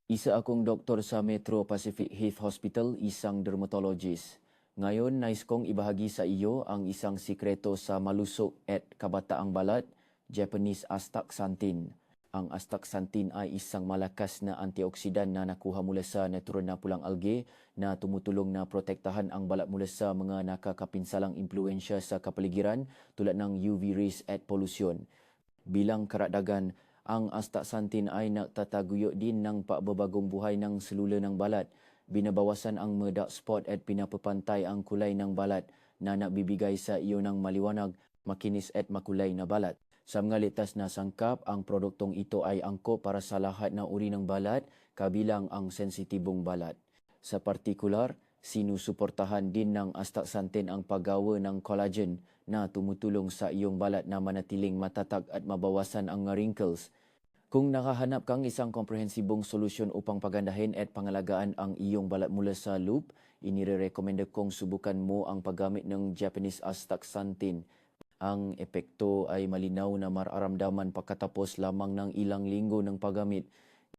Isa akong doktor sa Metro Pacific Health Hospital, isang dermatologist. Ngayon, nais kong ibahagi sa iyo ang isang sikreto sa malusog at kabataang balat, Japanese astaxanthin. Ang astaxanthin ay isang malakas na antioksidan na nakuha mula sa natural na pulang algae na tumutulong na protektahan ang balat mula sa mga nakakapinsalang impluensya sa kapaligiran tulad ng UV rays at polusyon. Bilang karagdagan, ang astaxanthin ay nagtataguyod din ng pagbabagong buhay ng selula ng balat. Binabawasan ang mga dark spot at pinapapantay ang kulay ng balat na nagbibigay sa iyo ng maliwanag, makinis at makulay na balat. Sa mga litas na sangkap, ang produktong ito ay angkop para sa lahat ng uri ng balat, kabilang ang sensitibong balat. Sa partikular, sinusuportahan din ng astaxanthin ang paggawa ng collagen na tumutulong sa iyong balat na manatiling matatag at mabawasan ang wrinkles. Kung nakahanap kang isang komprehensibong solusyon upang pagandahin at pangalagaan ang iyong balat mula sa loop, inirekomenda kong subukan mo ang paggamit ng Japanese astaxanthin. Ang epekto ay malinaw na mararamdaman pagkatapos lamang ng ilang linggo ng paggamit.